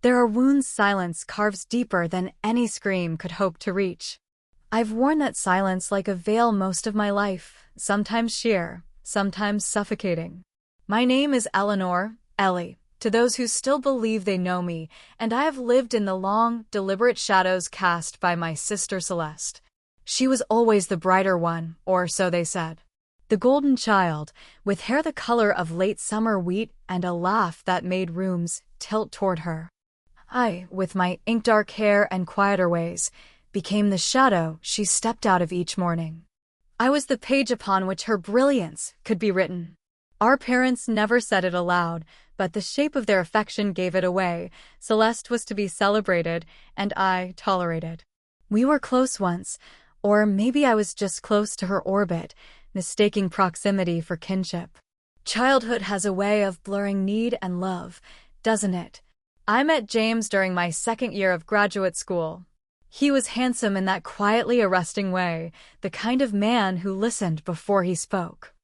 There are wounds silence carves deeper than any scream could hope to reach. I've worn that silence like a veil most of my life, sometimes sheer, sometimes suffocating. My name is Eleanor, Ellie, to those who still believe they know me, and I have lived in the long, deliberate shadows cast by my sister Celeste. She was always the brighter one, or so they said. The golden child, with hair the color of late summer wheat and a laugh that made rooms tilt toward her. I, with my ink-dark hair and quieter ways, became the shadow she stepped out of each morning. I was the page upon which her brilliance could be written. Our parents never said it aloud, but the shape of their affection gave it away. Celeste was to be celebrated, and I tolerated. We were close once, or maybe I was just close to her orbit, mistaking proximity for kinship. Childhood has a way of blurring need and love, doesn't it? I met James during my second year of graduate school. He was handsome in that quietly arresting way, the kind of man who listened before he spoke.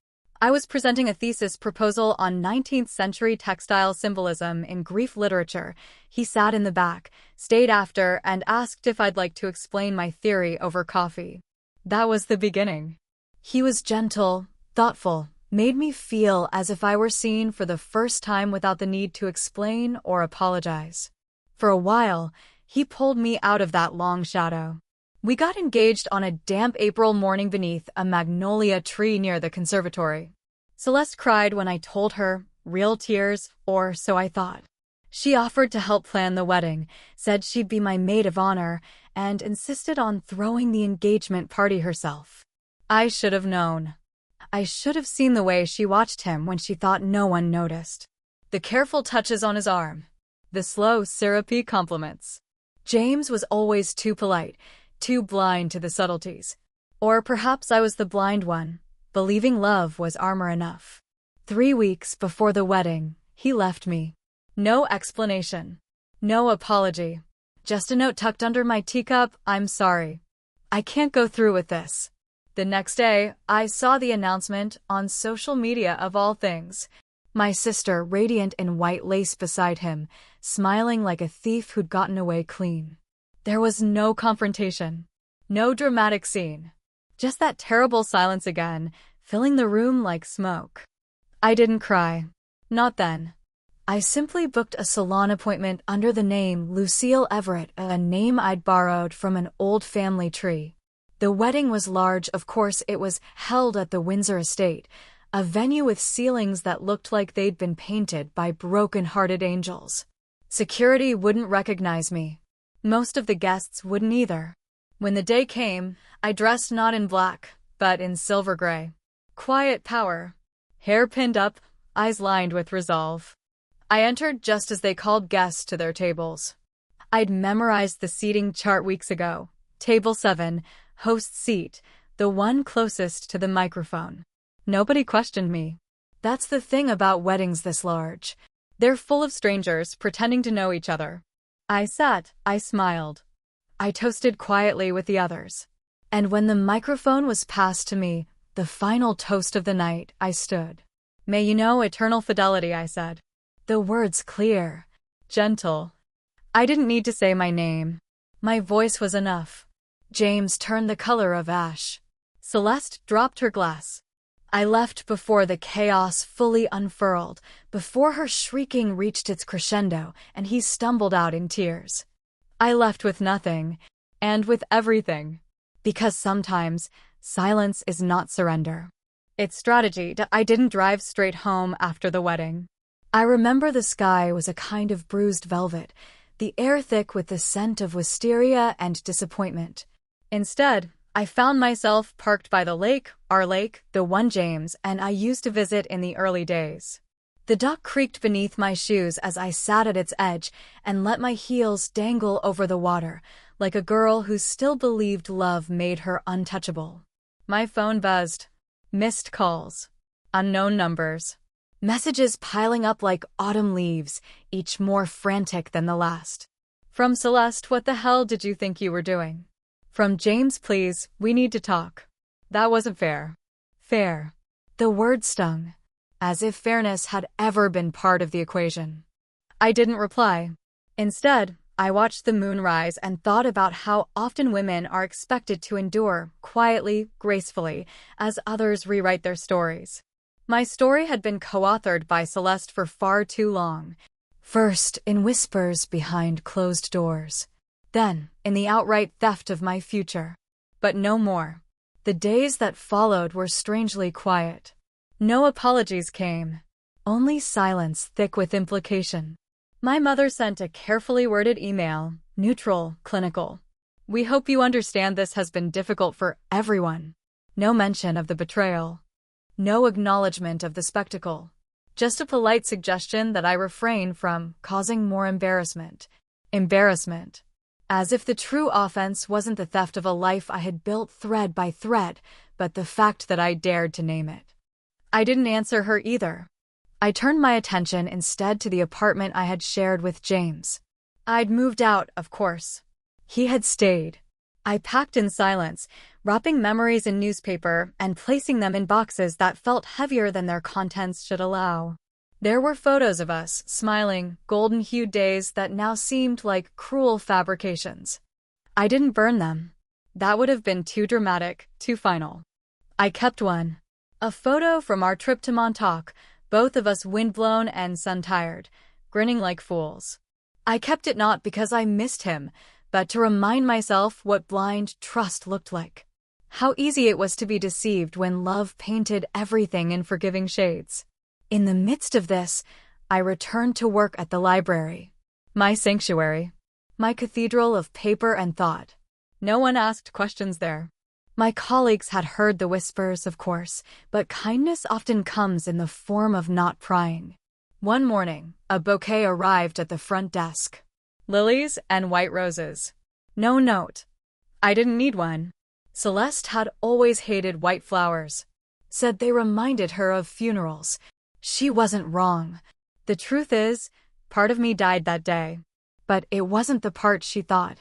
I was presenting a thesis proposal on 19th-century textile symbolism in Greek literature. He sat in the back, stayed after, and asked if I'd like to explain my theory over coffee. That was the beginning. He was gentle, thoughtful, made me feel as if I were seen for the first time without the need to explain or apologize. For a while, he pulled me out of that long shadow. We got engaged on a damp April morning beneath a magnolia tree near the conservatory. Celeste cried when I told her, real tears, or so I thought. She offered to help plan the wedding, said she'd be my maid of honor, and insisted on throwing the engagement party herself. I should have known. I should have seen the way she watched him when she thought no one noticed. The careful touches on his arm. The slow, syrupy compliments. James was always too polite, too blind to the subtleties. Or perhaps I was the blind one, believing love was armor enough. 3 weeks before the wedding, he left me. No explanation. No apology. Just a note tucked under my teacup, I'm sorry. I can't go through with this. The next day, I saw the announcement on social media of all things. My sister radiant in white lace beside him, smiling like a thief who'd gotten away clean. There was no confrontation. No dramatic scene. Just that terrible silence again, filling the room like smoke. I didn't cry. Not then. I simply booked a salon appointment under the name Lucille Everett, a name I'd borrowed from an old family tree. The wedding was large, of course. It was held at the Windsor estate, a venue with ceilings that looked like they'd been painted by broken-hearted angels. Security wouldn't recognize me. Most of the guests wouldn't either. When the day came, I dressed not in black, but in silver gray. Quiet power. Hair pinned up, eyes lined with resolve. I entered just as they called guests to their tables. I'd memorized the seating chart weeks ago. Table 7, host seat, the one closest to the microphone. Nobody questioned me. That's the thing about weddings this large. They're full of strangers pretending to know each other. I sat, I smiled. I toasted quietly with the others. And when the microphone was passed to me, the final toast of the night, I stood. May you know eternal fidelity, I said. The words clear, gentle. I didn't need to say my name. My voice was enough. James turned the color of ash. Celeste dropped her glass. I left before the chaos fully unfurled, before her shrieking reached its crescendo, and he stumbled out in tears. I left with nothing, and with everything. Because sometimes, silence is not surrender. It's strategy. I didn't drive straight home after the wedding. I remember the sky was a kind of bruised velvet, the air thick with the scent of wisteria and disappointment. Instead, I found myself parked by the lake, our lake, the one James and I used to visit in the early days. The dock creaked beneath my shoes as I sat at its edge and let my heels dangle over the water, like a girl who still believed love made her untouchable. My phone buzzed. Missed calls. Unknown numbers. Messages piling up like autumn leaves, each more frantic than the last. From Celeste, what the hell did you think you were doing? From James, please, we need to talk. That wasn't fair. Fair. The word stung, as if fairness had ever been part of the equation. I didn't reply. Instead, I watched the moon rise and thought about how often women are expected to endure, quietly, gracefully, as others rewrite their stories. My story had been co-authored by Celeste for far too long. First, in whispers behind closed doors. Then, in the outright theft of my future. But no more. The days that followed were strangely quiet. No apologies came. Only silence thick with implication. My mother sent a carefully worded email, neutral, clinical. We hope you understand this has been difficult for everyone. No mention of the betrayal. No acknowledgement of the spectacle. Just a polite suggestion that I refrain from causing more embarrassment. Embarrassment. As if the true offense wasn't the theft of a life I had built thread by thread, but the fact that I dared to name it. I didn't answer her either. I turned my attention instead to the apartment I had shared with James. I'd moved out, of course. He had stayed. I packed in silence, wrapping memories in newspaper and placing them in boxes that felt heavier than their contents should allow. There were photos of us, smiling, golden-hued days that now seemed like cruel fabrications. I didn't burn them. That would have been too dramatic, too final. I kept one. A photo from our trip to Montauk, both of us windblown and sun-tired, grinning like fools. I kept it not because I missed him, but to remind myself what blind trust looked like. How easy it was to be deceived when love painted everything in forgiving shades. In the midst of this, I returned to work at the library. My sanctuary. My cathedral of paper and thought. No one asked questions there. My colleagues had heard the whispers, of course, but kindness often comes in the form of not prying. One morning, a bouquet arrived at the front desk. Lilies and white roses. No note. I didn't need one. Celeste had always hated white flowers. Said they reminded her of funerals. She wasn't wrong. The truth is, part of me died that day. But it wasn't the part she thought.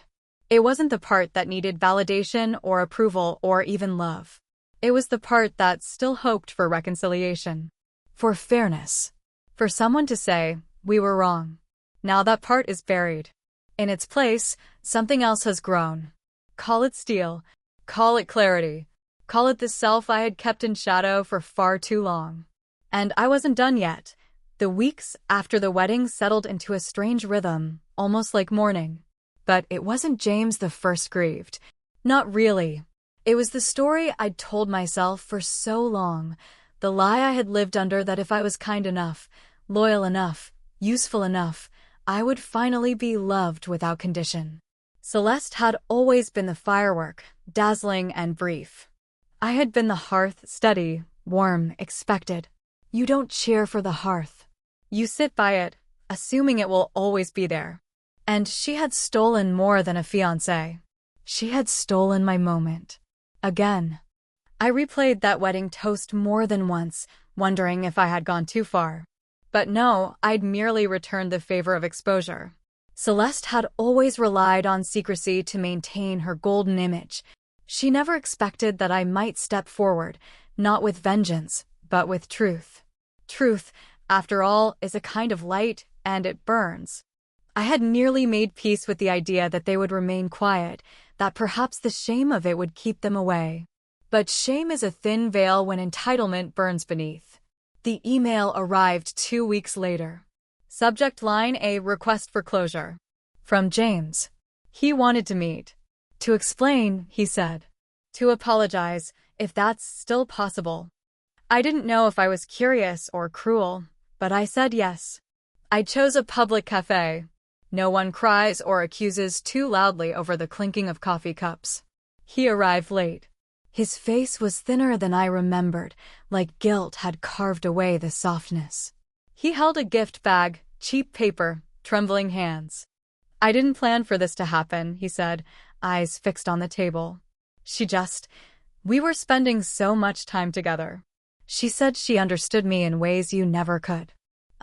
It wasn't the part that needed validation or approval or even love. It was the part that still hoped for reconciliation. For fairness. For someone to say, we were wrong. Now that part is buried. In its place, something else has grown. Call it steel. Call it clarity. Call it the self I had kept in shadow for far too long. And I wasn't done yet. The weeks after the wedding settled into a strange rhythm, almost like mourning. But it wasn't James the first grieved. Not really. It was the story I'd told myself for so long, the lie I had lived under that if I was kind enough, loyal enough, useful enough, I would finally be loved without condition. Celeste had always been the firework, dazzling and brief. I had been the hearth, steady, warm, expected. You don't cheer for the hearth. You sit by it, assuming it will always be there. And she had stolen more than a fiancé. She had stolen my moment. Again. I replayed that wedding toast more than once, wondering if I had gone too far. But no, I'd merely returned the favor of exposure. Celeste had always relied on secrecy to maintain her golden image. She never expected that I might step forward, not with vengeance, but with truth. Truth, after all, is a kind of light, and it burns. I had nearly made peace with the idea that they would remain quiet, that perhaps the shame of it would keep them away. But shame is a thin veil when entitlement burns beneath. The email arrived 2 weeks later. Subject line: a request for closure. From James. He wanted to meet. To explain, he said. To apologize, if that's still possible. I didn't know if I was curious or cruel, but I said yes. I chose a public cafe. No one cries or accuses too loudly over the clinking of coffee cups. He arrived late. His face was thinner than I remembered, like guilt had carved away the softness. He held a gift bag, cheap paper, trembling hands. I didn't plan for this to happen, he said, eyes fixed on the table. We were spending so much time together. She said she understood me in ways you never could.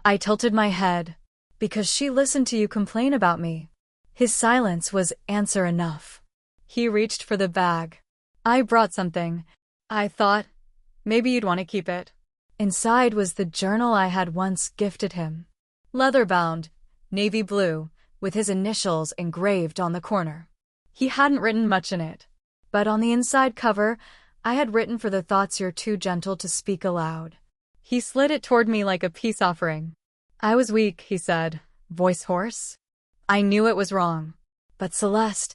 I tilted my head. Because she listened to you complain about me. His silence was answer enough. He reached for the bag. I brought something. I thought, maybe you'd want to keep it. Inside was the journal I had once gifted him. Leather-bound, navy blue, with his initials engraved on the corner. He hadn't written much in it, but on the inside cover, I had written, "For the thoughts you're too gentle to speak aloud." He slid it toward me like a peace offering. "I was weak," he said, voice hoarse. I knew it was wrong. "But Celeste,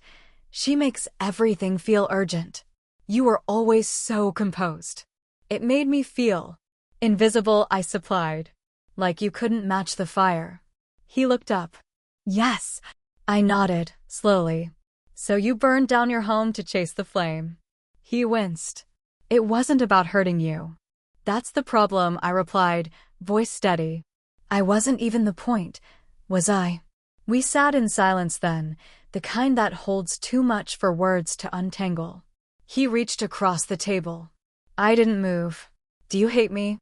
she makes everything feel urgent. You were always so composed." It made me feel invisible, I supplied. "Like you couldn't match the fire." He looked up. "Yes," I nodded, slowly. "So you burned down your home to chase the flame." He winced. "It wasn't about hurting you." "That's the problem," I replied, voice steady. "I wasn't even the point, was I?" We sat in silence then, the kind that holds too much for words to untangle. He reached across the table. I didn't move. "Do you hate me?"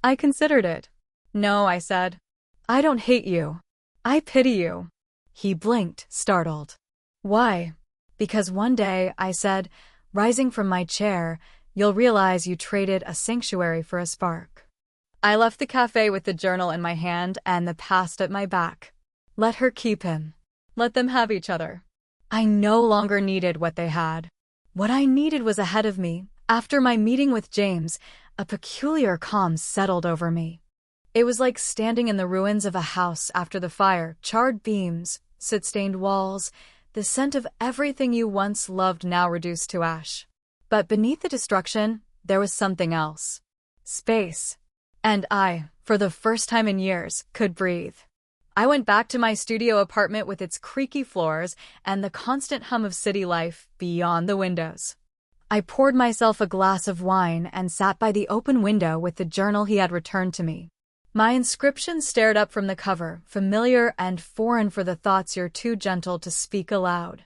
I considered it. "No," I said. "I don't hate you. I pity you." He blinked, startled. "Why?" "Because one day," I said, rising from my chair, "you'll realize you traded a sanctuary for a spark." I left the cafe with the journal in my hand and the past at my back. Let her keep him. Let them have each other. I no longer needed what they had. What I needed was ahead of me. After my meeting with James, a peculiar calm settled over me. It was like standing in the ruins of a house after the fire, charred beams, soot-stained walls, the scent of everything you once loved now reduced to ash. But beneath the destruction, there was something else. Space. And I, for the first time in years, could breathe. I went back to my studio apartment with its creaky floors and the constant hum of city life beyond the windows. I poured myself a glass of wine and sat by the open window with the journal he had returned to me. My inscription stared up from the cover, familiar and foreign: "For the thoughts you're too gentle to speak aloud."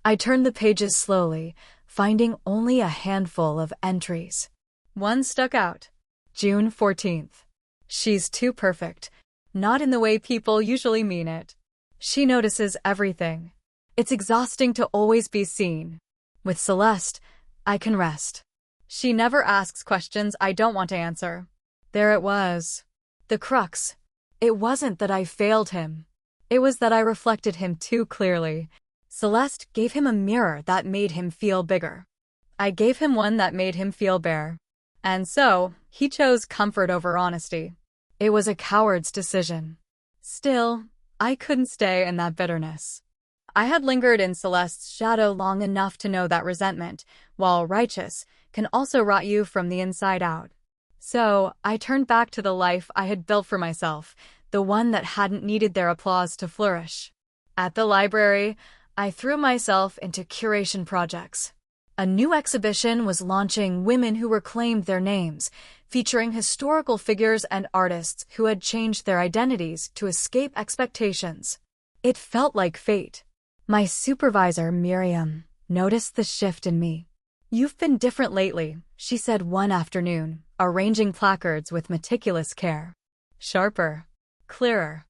I turned the pages slowly, finding only a handful of entries. One stuck out. June 14th. "She's too perfect. Not in the way people usually mean it. She notices everything. It's exhausting to always be seen. With Celeste, I can rest. She never asks questions I don't want to answer." There it was. The crux. It wasn't that I failed him. It was that I reflected him too clearly. Celeste gave him a mirror that made him feel bigger. I gave him one that made him feel bare. And so, he chose comfort over honesty. It was a coward's decision. Still, I couldn't stay in that bitterness. I had lingered in Celeste's shadow long enough to know that resentment, while righteous, can also rot you from the inside out. So, I turned back to the life I had built for myself, the one that hadn't needed their applause to flourish. At the library, I threw myself into curation projects. A new exhibition was launching, "Women Who Reclaimed Their Names," featuring historical figures and artists who had changed their identities to escape expectations. It felt like fate. My supervisor, Miriam, noticed the shift in me. "You've been different lately," she said one afternoon, arranging placards with meticulous care. "Sharper. Clearer."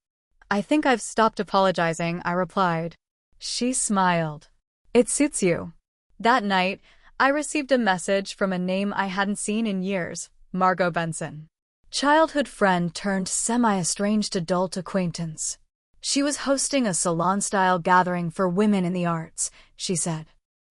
"I think I've stopped apologizing," I replied. She smiled. "It suits you." That night, I received a message from a name I hadn't seen in years: Margot Benson. Childhood friend turned semi-estranged adult acquaintance. She was hosting a salon-style gathering for women in the arts, she said.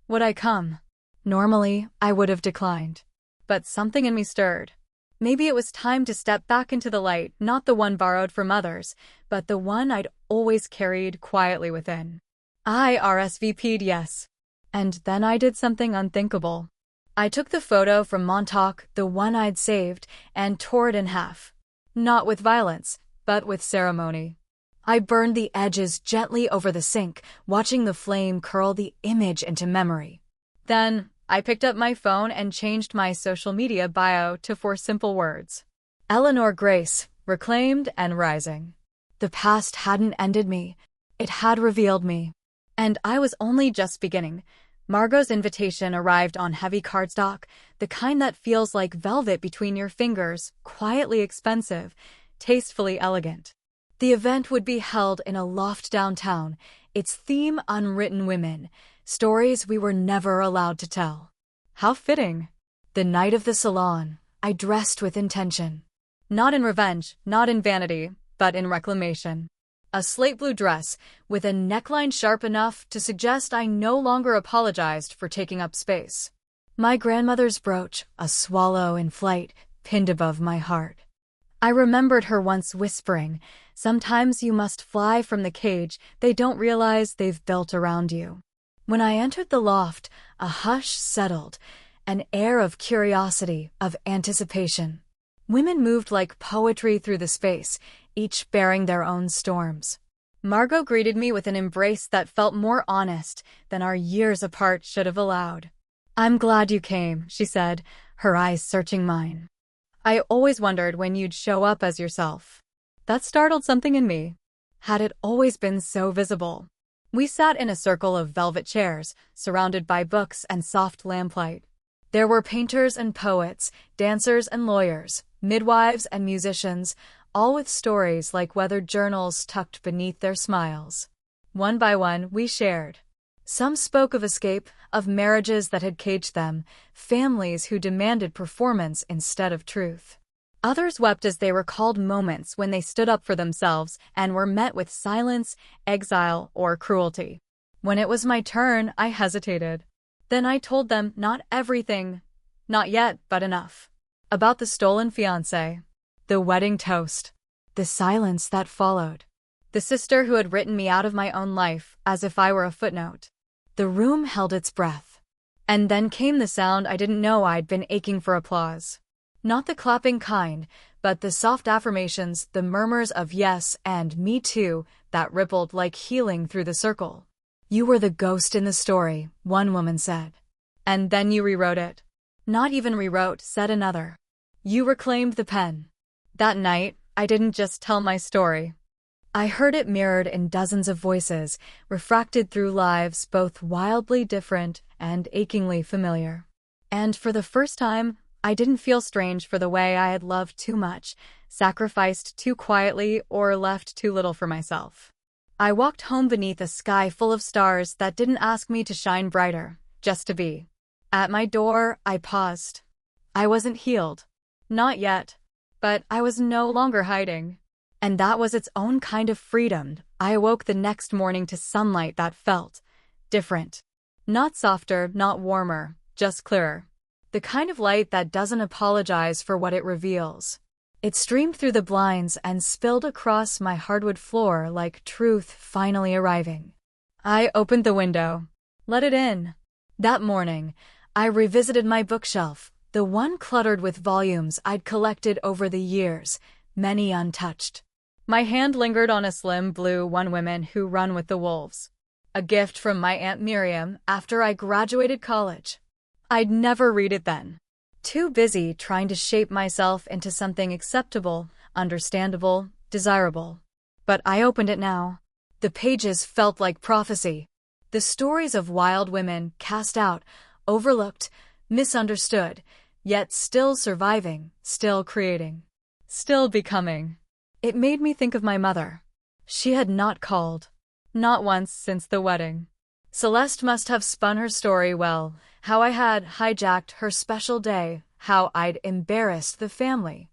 Would I come? Normally, I would have declined. But something in me stirred. Maybe it was time to step back into the light, not the one borrowed from others, but the one I'd always carried quietly within. I RSVP'd yes. And then I did something unthinkable. I took the photo from Montauk, the one I'd saved, and tore it in half. Not with violence, but with ceremony. I burned the edges gently over the sink, watching the flame curl the image into memory. Then, I picked up my phone and changed my social media bio to 4 simple words. Eleanor Grace, reclaimed and rising. The past hadn't ended me. It had revealed me. And I was only just beginning. Margot's invitation arrived on heavy cardstock, the kind that feels like velvet between your fingers, quietly expensive, tastefully elegant. The event would be held in a loft downtown, its theme unwritten women, stories we were never allowed to tell. How fitting. The night of the salon, I dressed with intention. Not in revenge, not in vanity, but in reclamation. A slate blue dress, with a neckline sharp enough to suggest I no longer apologized for taking up space. My grandmother's brooch, a swallow in flight, pinned above my heart. I remembered her once whispering, "Sometimes you must fly from the cage they don't realize they've built around you." When I entered the loft, a hush settled, an air of curiosity, of anticipation. Women moved like poetry through the space, each bearing their own storms. Margot greeted me with an embrace that felt more honest than our years apart should have allowed. "I'm glad you came," she said, her eyes searching mine. "I always wondered when you'd show up as yourself." That startled something in me. Had it always been so visible? We sat in a circle of velvet chairs, surrounded by books and soft lamplight. There were painters and poets, dancers and lawyers, midwives and musicians, all with stories like weathered journals tucked beneath their smiles. One by one, we shared. Some spoke of escape, of marriages that had caged them, families who demanded performance instead of truth. Others wept as they recalled moments when they stood up for themselves and were met with silence, exile, or cruelty. When it was my turn, I hesitated. Then I told them not everything, not yet, but enough. About the stolen fiancé, the wedding toast, the silence that followed, the sister who had written me out of my own life as if I were a footnote. The room held its breath. And then came the sound I didn't know I'd been aching for: applause. Not the clapping kind, but the soft affirmations, the murmurs of yes and me too that rippled like healing through the circle. "You were the ghost in the story," one woman said. "And then you rewrote it." "Not even rewrote," said another. "You reclaimed the pen." That night, I didn't just tell my story. I heard it mirrored in dozens of voices, refracted through lives both wildly different and achingly familiar. And for the first time, I didn't feel strange for the way I had loved too much, sacrificed too quietly, or left too little for myself. I walked home beneath a sky full of stars that didn't ask me to shine brighter, just to be. At my door, I paused. I wasn't healed. Not yet. But I was no longer hiding. And that was its own kind of freedom. I awoke the next morning to sunlight that felt different. Not softer, not warmer, just clearer. The kind of light that doesn't apologize for what it reveals. It streamed through the blinds and spilled across my hardwood floor like truth finally arriving. I opened the window. Let it in. That morning, I revisited my bookshelf, the one cluttered with volumes I'd collected over the years, many untouched. My hand lingered on a slim blue One Women Who Run with the Wolves, a gift from my Aunt Miriam after I graduated college. I'd never read it then. Too busy trying to shape myself into something acceptable, understandable, desirable. But I opened it now. The pages felt like prophecy. The stories of wild women cast out, overlooked, misunderstood, yet still surviving, still creating, still becoming. It made me think of my mother. She had not called. Not once since the wedding. Celeste must have spun her story well, how I had hijacked her special day, how I'd embarrassed the family.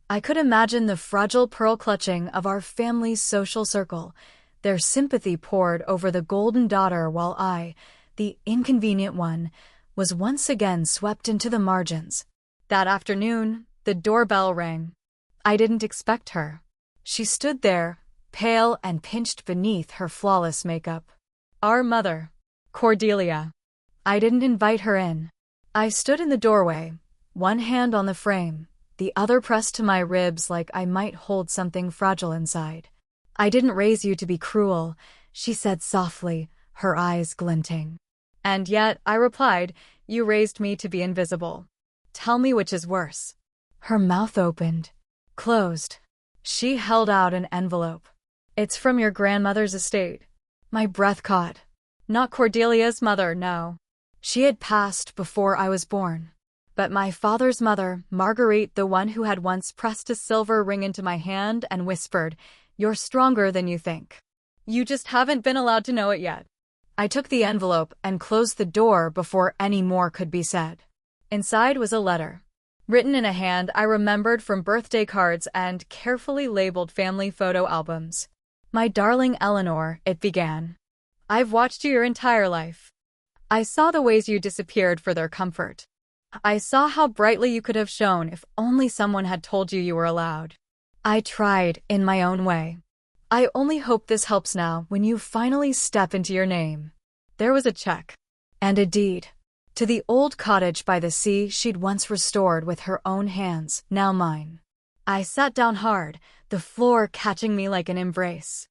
I could imagine the fragile pearl clutching of our family's social circle, their sympathy poured over the golden daughter while I, the inconvenient one, was once again swept into the margins. That afternoon, the doorbell rang. I didn't expect her. She stood there, pale and pinched beneath her flawless makeup. Our mother, Cordelia. I didn't invite her in. I stood in the doorway, one hand on the frame, the other pressed to my ribs like I might hold something fragile inside. "I didn't raise you to be cruel," she said softly, her eyes glinting. "And yet," I replied, "you raised me to be invisible. Tell me which is worse." Her mouth opened, closed. She held out an envelope. "It's from your grandmother's estate." My breath caught. Not Cordelia's mother, no. She had passed before I was born. But my father's mother, Marguerite, the one who had once pressed a silver ring into my hand and whispered, "You're stronger than you think. You just haven't been allowed to know it yet." I took the envelope and closed the door before any more could be said. Inside was a letter, written in a hand I remembered from birthday cards and carefully labeled family photo albums. My darling Eleanor, it began. I've watched you your entire life. I saw the ways you disappeared for their comfort. I saw how brightly you could have shone if only someone had told you you were allowed. I tried, in my own way. I only hope this helps now when you finally step into your name. There was a check. And a deed. To the old cottage by the sea she'd once restored with her own hands, now mine. I sat down hard, the floor catching me like an embrace.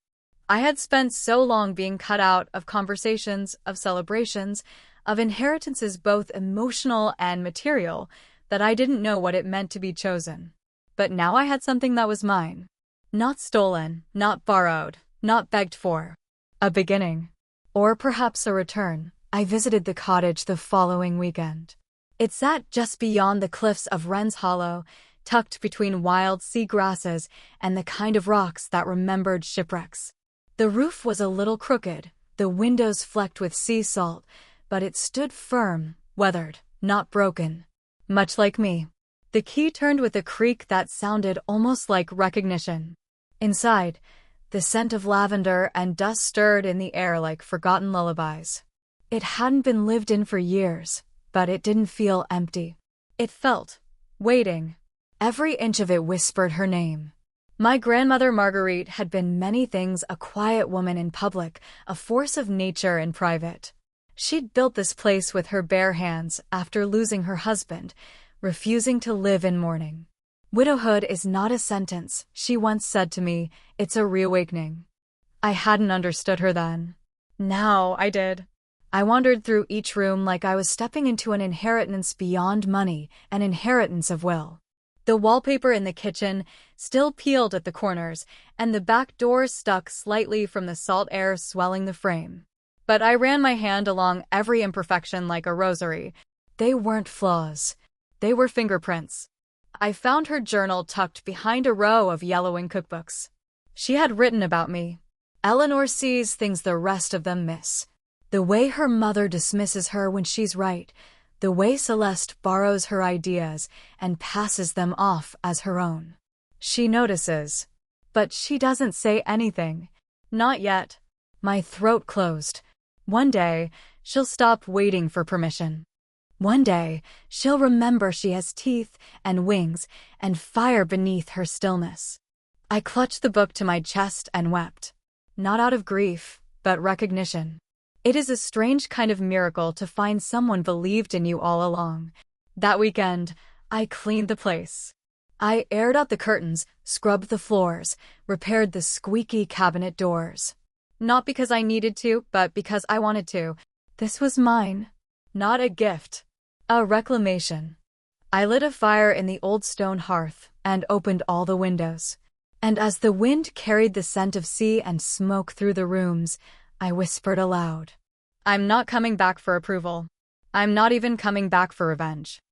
I had spent so long being cut out of conversations, of celebrations, of inheritances both emotional and material, that I didn't know what it meant to be chosen. But now I had something that was mine. Not stolen, not borrowed, not begged for. A beginning. Or perhaps a return. I visited the cottage the following weekend. It sat just beyond the cliffs of Wren's Hollow, tucked between wild sea grasses and the kind of rocks that remembered shipwrecks. The roof was a little crooked, the windows flecked with sea salt, but it stood firm, weathered, not broken. Much like me. The key turned with a creak that sounded almost like recognition. Inside, the scent of lavender and dust stirred in the air like forgotten lullabies. It hadn't been lived in for years, but it didn't feel empty. It felt waiting. Every inch of it whispered her name. My grandmother Marguerite had been many things: a quiet woman in public, a force of nature in private. She'd built this place with her bare hands after losing her husband, refusing to live in mourning. Widowhood is not a sentence, she once said to me, it's a reawakening. I hadn't understood her then. Now I did. I wandered through each room like I was stepping into an inheritance beyond money, an inheritance of will. The wallpaper in the kitchen still peeled at the corners, and the back door stuck slightly from the salt air swelling the frame. But I ran my hand along every imperfection like a rosary. They weren't flaws. They were fingerprints. I found her journal tucked behind a row of yellowing cookbooks. She had written about me. Eleanor sees things the rest of them miss. The way her mother dismisses her when she's right. The way Celeste borrows her ideas and passes them off as her own. She notices. But she doesn't say anything. Not yet. My throat closed. One day, she'll stop waiting for permission. One day, she'll remember she has teeth and wings and fire beneath her stillness. I clutched the book to my chest and wept. Not out of grief, but recognition. It is a strange kind of miracle to find someone believed in you all along. That weekend, I cleaned the place. I aired out the curtains, scrubbed the floors, repaired the squeaky cabinet doors. Not because I needed to, but because I wanted to. This was mine. Not a gift. A reclamation. I lit a fire in the old stone hearth and opened all the windows. And as the wind carried the scent of sea and smoke through the rooms, I whispered aloud. I'm not coming back for approval. I'm not even coming back for revenge.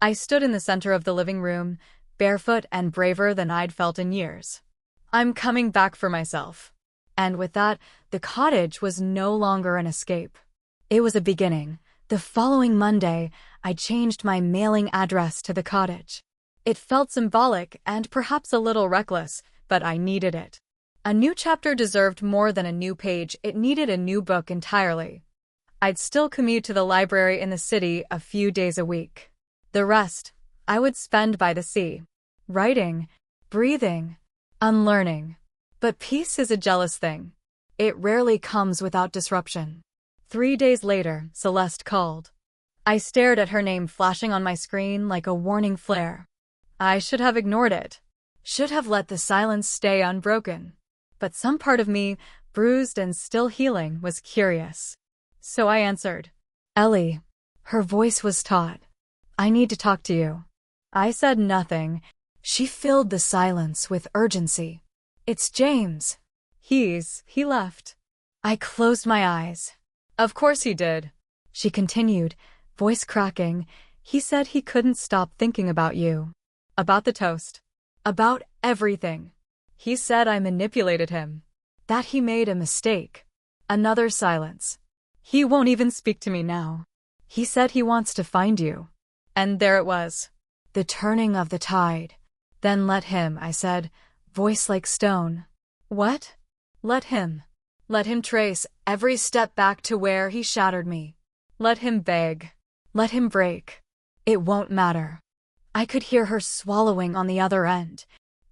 I stood in the center of the living room, barefoot and braver than I'd felt in years. I'm coming back for myself. And with that, the cottage was no longer an escape. It was a beginning. The following Monday, I changed my mailing address to the cottage. It felt symbolic and perhaps a little reckless, but I needed it. A new chapter deserved more than a new page, it needed a new book entirely. I'd still commute to the library in the city a few days a week. The rest, I would spend by the sea. Writing, breathing, unlearning. But peace is a jealous thing. It rarely comes without disruption. 3 days later, Celeste called. I stared at her name flashing on my screen like a warning flare. I should have ignored it. Should have let the silence stay unbroken. But some part of me, bruised and still healing, was curious. So I answered. Ellie. Her voice was taut. I need to talk to you. I said nothing. She filled the silence with urgency. It's James. He left. I closed my eyes. Of course he did. She continued, voice cracking. He said he couldn't stop thinking about you. About the toast. About everything. He said I manipulated him. That he made a mistake. Another silence. He won't even speak to me now. He said he wants to find you. And there it was. The turning of the tide. Then let him, I said, voice like stone. What? Let him. Let him trace every step back to where he shattered me. Let him beg. Let him break. It won't matter. I could hear her swallowing on the other end.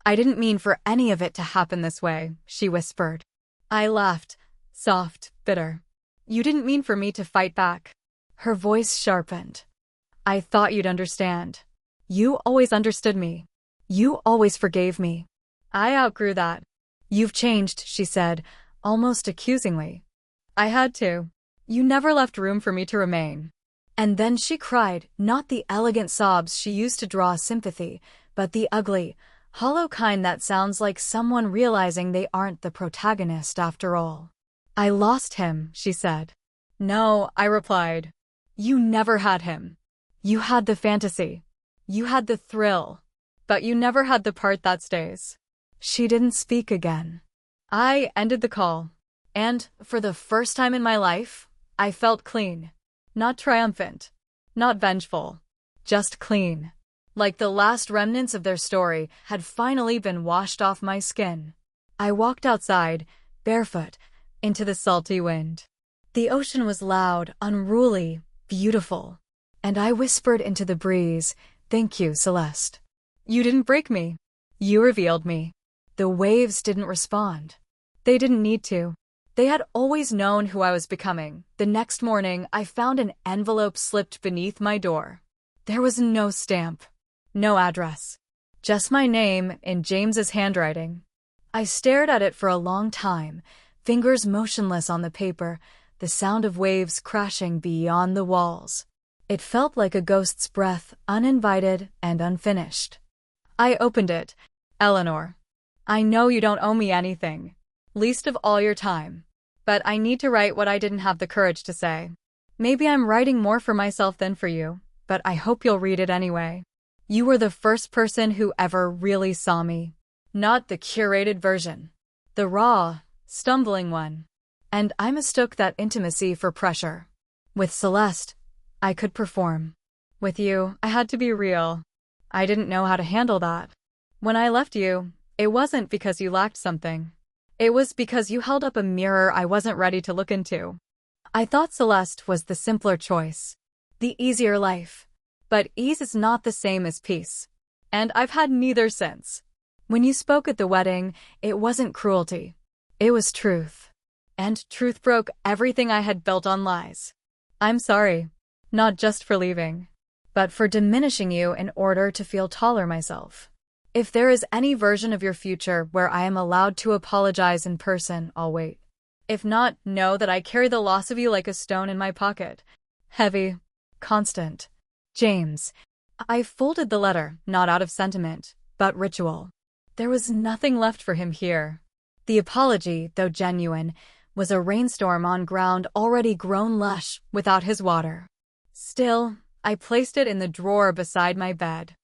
I didn't mean for any of it to happen this way, she whispered. I laughed, soft, bitter. You didn't mean for me to fight back. Her voice sharpened. I thought you'd understand. You always understood me. You always forgave me. I outgrew that. You've changed, she said, almost accusingly. I had to. You never left room for me to remain. And then she cried, not the elegant sobs she used to draw sympathy, but the ugly, hollow kind that sounds like someone realizing they aren't the protagonist after all. I lost him, she said. No, I replied. You never had him. You had the fantasy. You had the thrill. But you never had the part that stays. She didn't speak again. I ended the call. And, for the first time in my life, I felt clean. Not triumphant. Not vengeful. Just clean. Like the last remnants of their story had finally been washed off my skin. I walked outside, barefoot, into the salty wind. The ocean was loud, unruly, beautiful. And I whispered into the breeze, "Thank you, Celeste. You didn't break me. You revealed me." The waves didn't respond. They didn't need to. They had always known who I was becoming. The next morning, I found an envelope slipped beneath my door. There was no stamp. No address. Just my name in James's handwriting. I stared at it for a long time, fingers motionless on the paper, the sound of waves crashing beyond the walls. It felt like a ghost's breath, uninvited and unfinished. I opened it. Eleanor. I know you don't owe me anything. Least of all your time. But I need to write what I didn't have the courage to say. Maybe I'm writing more for myself than for you, but I hope you'll read it anyway. You were the first person who ever really saw me. Not the curated version. The raw, stumbling one. And I mistook that intimacy for pressure. With Celeste, I could perform. With you, I had to be real. I didn't know how to handle that. When I left you, it wasn't because you lacked something. It was because you held up a mirror I wasn't ready to look into. I thought Celeste was the simpler choice. The easier life. But ease is not the same as peace. And I've had neither since. When you spoke at the wedding, it wasn't cruelty. It was truth. And truth broke everything I had built on lies. I'm sorry. Not just for leaving. But for diminishing you in order to feel taller myself. If there is any version of your future where I am allowed to apologize in person, I'll wait. If not, know that I carry the loss of you like a stone in my pocket. Heavy. Constant. James. I folded the letter, not out of sentiment, but ritual. There was nothing left for him here. The apology, though genuine, was a rainstorm on ground already grown lush without his water. Still, I placed it in the drawer beside my bed.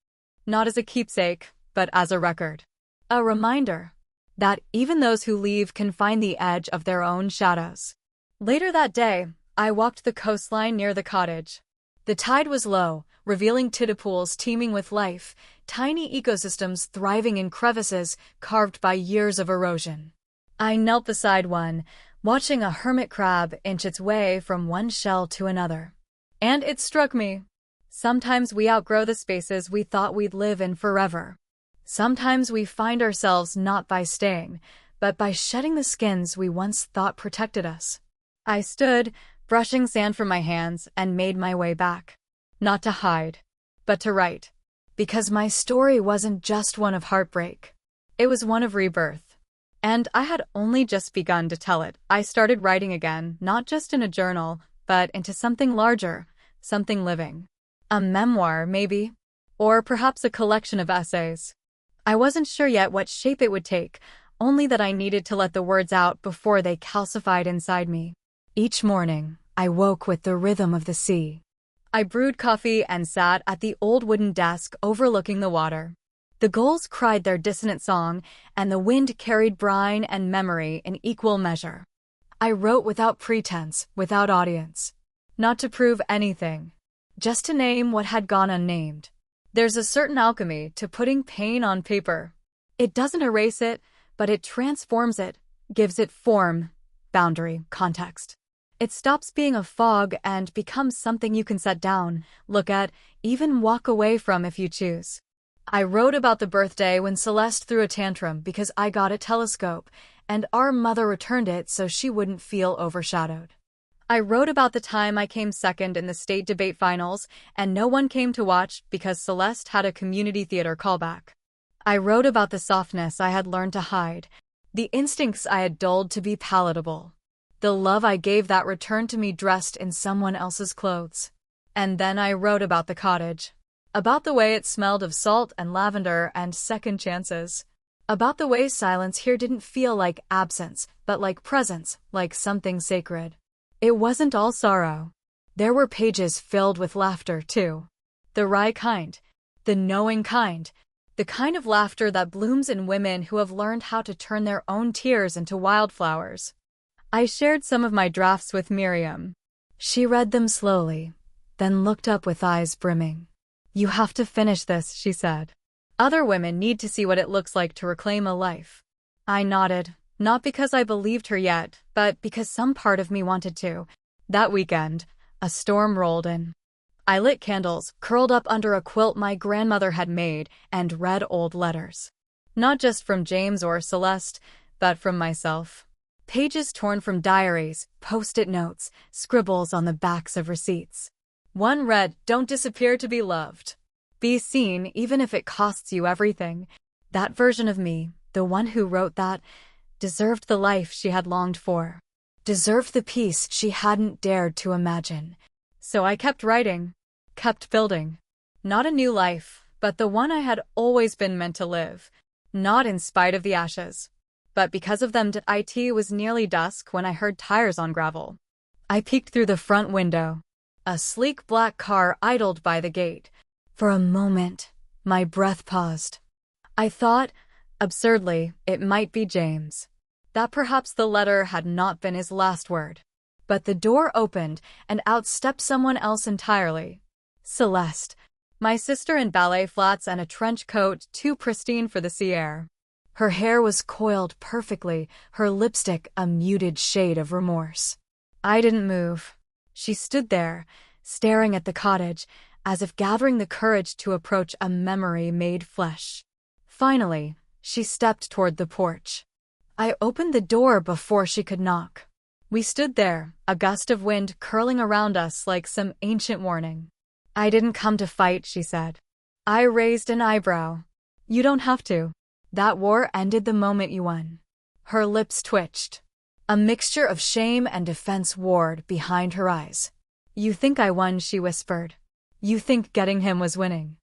Not as a keepsake, but as a record. A reminder that even those who leave can find the edge of their own shadows. Later that day, I walked the coastline near the cottage. The tide was low, revealing tidipools teeming with life, tiny ecosystems thriving in crevices carved by years of erosion. I knelt beside one, watching a hermit crab inch its way from one shell to another. And it struck me. Sometimes we outgrow the spaces we thought we'd live in forever. Sometimes we find ourselves not by staying, but by shedding the skins we once thought protected us. I stood, brushing sand from my hands, and made my way back. Not to hide, but to write. Because my story wasn't just one of heartbreak. It was one of rebirth. And I had only just begun to tell it. I started writing again, not just in a journal, but into something larger, something living. A memoir, maybe. Or perhaps a collection of essays. I wasn't sure yet what shape it would take, only that I needed to let the words out before they calcified inside me. Each morning, I woke with the rhythm of the sea. I brewed coffee and sat at the old wooden desk overlooking the water. The gulls cried their dissonant song, and the wind carried brine and memory in equal measure. I wrote without pretense, without audience. Not to prove anything. Just to name what had gone unnamed. There's a certain alchemy to putting pain on paper. It doesn't erase it, but it transforms it, gives it form, boundary, context. It stops being a fog and becomes something you can set down, look at, even walk away from if you choose. I wrote about the birthday when Celeste threw a tantrum because I got a telescope, and our mother returned it so she wouldn't feel overshadowed. I wrote about the time I came second in the state debate finals, and no one came to watch because Celeste had a community theater callback. I wrote about the softness I had learned to hide, the instincts I had dulled to be palatable, the love I gave that returned to me dressed in someone else's clothes. And then I wrote about the cottage. About the way it smelled of salt and lavender and second chances. About the way silence here didn't feel like absence, but like presence, like something sacred. It wasn't all sorrow. There were pages filled with laughter, too. The wry kind. The knowing kind. The kind of laughter that blooms in women who have learned how to turn their own tears into wildflowers. I shared some of my drafts with Miriam. She read them slowly, then looked up with eyes brimming. "You have to finish this," she said. "Other women need to see what it looks like to reclaim a life." I nodded, not because I believed her yet, but because some part of me wanted to. That weekend, a storm rolled in. I lit candles, curled up under a quilt my grandmother had made, and read old letters. Not just from James or Celeste, but from myself. Pages torn from diaries, post-it notes, scribbles on the backs of receipts. One read, "Don't disappear to be loved. Be seen even if it costs you everything." That version of me, the one who wrote that, deserved the life she had longed for. Deserved the peace she hadn't dared to imagine. So I kept writing, kept building. Not a new life, but the one I had always been meant to live. Not in spite of the ashes, but because of them. It was nearly dusk when I heard tires on gravel. I peeked through the front window. A sleek black car idled by the gate. For a moment, my breath paused. I thought, absurdly, it might be James. That perhaps the letter had not been his last word. But the door opened, and out stepped someone else entirely. Celeste. My sister in ballet flats and a trench coat too pristine for the sea air. Her hair was coiled perfectly, her lipstick a muted shade of remorse. I didn't move. She stood there, staring at the cottage, as if gathering the courage to approach a memory made flesh. Finally, she stepped toward the porch. I opened the door before she could knock. We stood there, a gust of wind curling around us like some ancient warning. "I didn't come to fight," she said. I raised an eyebrow. "You don't have to. That war ended the moment you won." Her lips twitched. A mixture of shame and defense warred behind her eyes. "You think I won," she whispered. "You think getting him was winning."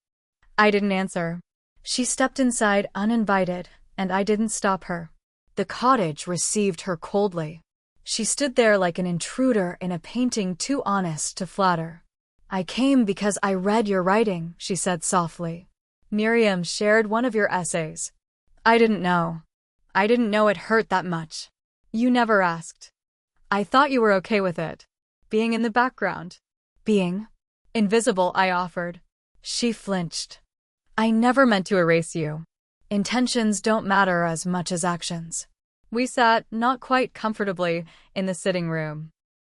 I didn't answer. She stepped inside uninvited, and I didn't stop her. The cottage received her coldly. She stood there like an intruder in a painting too honest to flatter. "I came because I read your writing," she said softly. "Miriam shared one of your essays." I didn't know. I didn't know it hurt that much. "You never asked." "I thought you were okay with it. Being in the background." "Being invisible," I offered. She flinched. "I never meant to erase you. Intentions don't matter as much as actions." We sat, not quite comfortably, in the sitting room.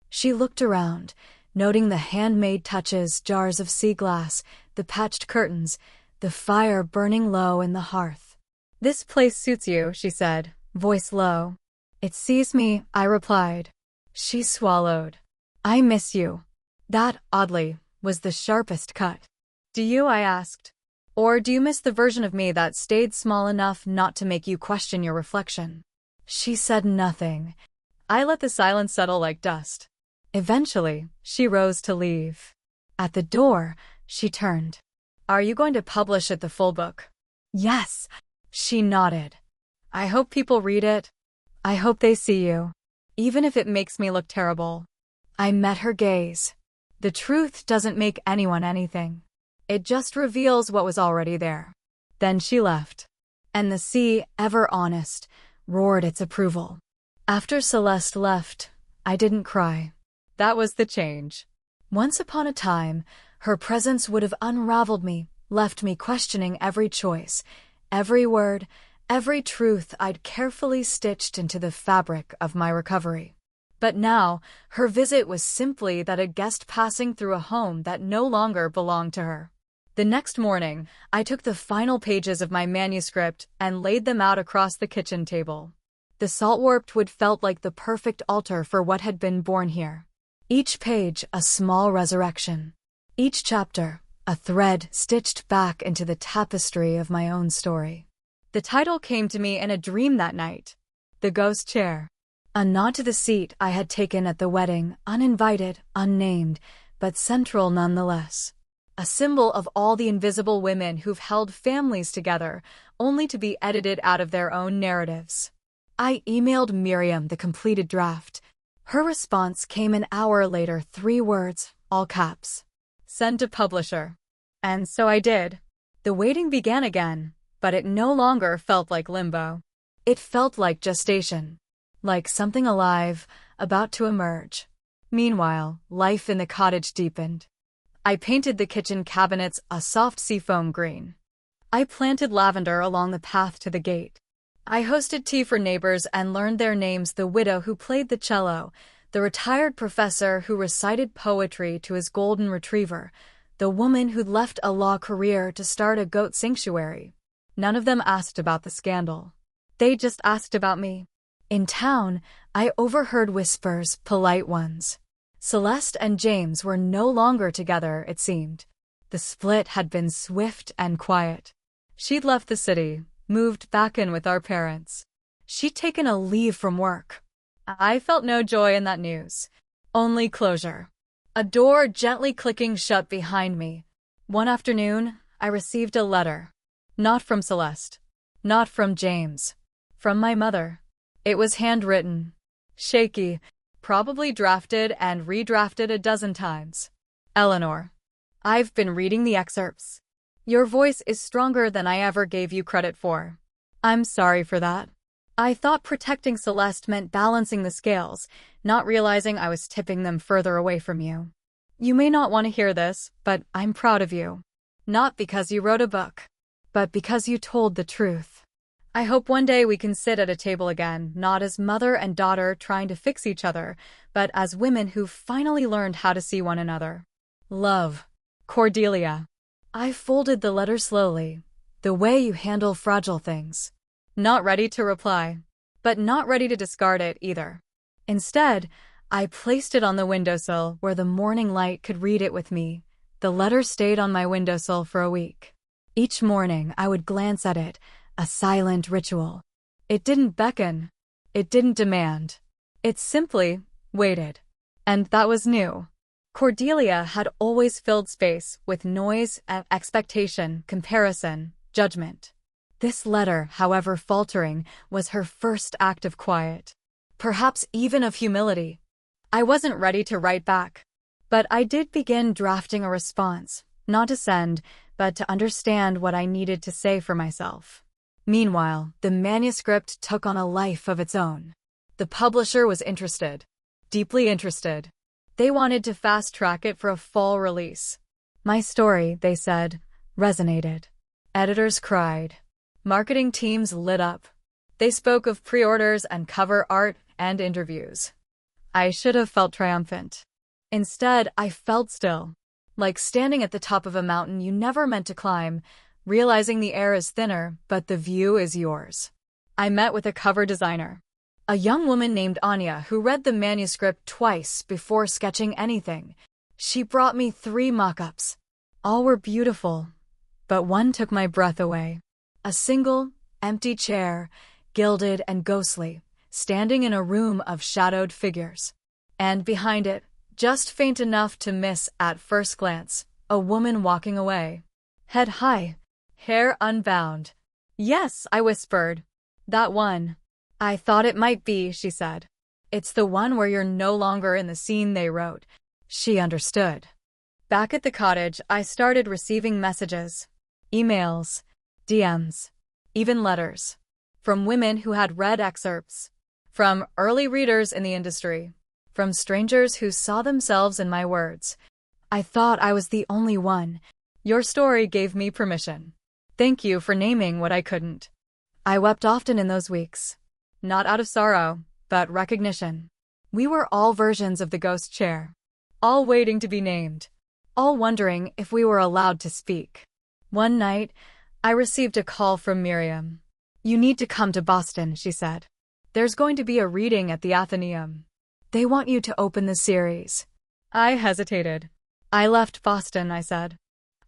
She looked around, noting the handmade touches, jars of sea glass, the patched curtains, the fire burning low in the hearth. "This place suits you," she said, voice low. "It sees me," I replied. She swallowed. "I miss you." That, oddly, was the sharpest cut. "Do you?" I asked. "Or do you miss the version of me that stayed small enough not to make you question your reflection?" She said nothing. I let the silence settle like dust. Eventually, she rose to leave. At the door, she turned. "Are you going to publish it, the full book?" "Yes." She nodded. "I hope people read it. I hope they see you. Even if it makes me look terrible." I met her gaze. The truth doesn't make anyone anything. It just reveals what was already there. Then she left. And the sea, ever honest, roared its approval. After Celeste left, I didn't cry. That was the change. Once upon a time, her presence would have unraveled me, left me questioning every choice, every word, every truth I'd carefully stitched into the fabric of my recovery. But now, her visit was simply that a guest passing through a home that no longer belonged to her. The next morning, I took the final pages of my manuscript and laid them out across the kitchen table. The salt-warped wood felt like the perfect altar for what had been born here. Each page a small resurrection. Each chapter a thread stitched back into the tapestry of my own story. The title came to me in a dream that night. The Ghost Chair. A nod to the seat I had taken at the wedding, uninvited, unnamed, but central nonetheless. A symbol of all the invisible women who've held families together, only to be edited out of their own narratives. I emailed Miriam the completed draft. Her response came an hour later, 3 words, all caps. Send to publisher. And so I did. The waiting began again, but it no longer felt like limbo. It felt like gestation. Like something alive, about to emerge. Meanwhile, life in the cottage deepened. I painted the kitchen cabinets a soft seafoam green. I planted lavender along the path to the gate. I hosted tea for neighbors and learned their names: the widow who played the cello, the retired professor who recited poetry to his golden retriever, the woman who'd left a law career to start a goat sanctuary. None of them asked about the scandal. They just asked about me. In town, I overheard whispers, polite ones. Celeste and James were no longer together, it seemed. The split had been swift and quiet. She'd left the city, moved back in with our parents. She'd taken a leave from work. I felt no joy in that news. Only closure. A door gently clicking shut behind me. One afternoon, I received a letter. Not from Celeste. Not from James. From my mother. It was handwritten. Shaky. Probably drafted and redrafted a dozen times. Eleanor. I've been reading the excerpts. Your voice is stronger than I ever gave you credit for. I'm sorry for that. I thought protecting Celeste meant balancing the scales, not realizing I was tipping them further away from you. You may not want to hear this, but I'm proud of you. Not because you wrote a book, but because you told the truth. I hope one day we can sit at a table again, not as mother and daughter trying to fix each other, but as women who've finally learned how to see one another. Love. Cordelia. I folded the letter slowly, the way you handle fragile things. Not ready to reply, but not ready to discard it either. Instead, I placed it on the windowsill where the morning light could read it with me. The letter stayed on my windowsill for a week. Each morning I would glance at it, a silent ritual. It didn't beckon. It didn't demand. It simply waited. And that was new. Cordelia had always filled space with noise and expectation, comparison, judgment. This letter, however faltering, was her first act of quiet. Perhaps even of humility. I wasn't ready to write back. But I did begin drafting a response, not to send, but to understand what I needed to say for myself. Meanwhile, the manuscript took on a life of its own. The publisher was interested. Deeply interested. They wanted to fast-track it for a fall release. My story, they said, resonated. Editors cried. Marketing teams lit up. They spoke of pre-orders and cover art and interviews. I should have felt triumphant. Instead, I felt still. Like standing at the top of a mountain you never meant to climb, realizing the air is thinner, but the view is yours. I met with a cover designer. A young woman named Anya who read the manuscript twice before sketching anything. She brought me 3 mock-ups. All were beautiful, but one took my breath away. A single, empty chair, gilded and ghostly, standing in a room of shadowed figures. And behind it, just faint enough to miss at first glance, a woman walking away. Head high, hair unbound. Yes, I whispered. That one. I thought it might be, she said. It's the one where you're no longer in the scene they wrote. She understood. Back at the cottage, I started receiving messages. Emails. DMs. Even letters. From women who had read excerpts. From early readers in the industry. From strangers who saw themselves in my words. I thought I was the only one. Your story gave me permission. Thank you for naming what I couldn't. I wept often in those weeks. Not out of sorrow, but recognition. We were all versions of the ghost chair. All waiting to be named. All wondering if we were allowed to speak. One night, I received a call from Miriam. "You need to come to Boston," she said. "There's going to be a reading at the Athenaeum. They want you to open the series." I hesitated. "I left Boston," I said.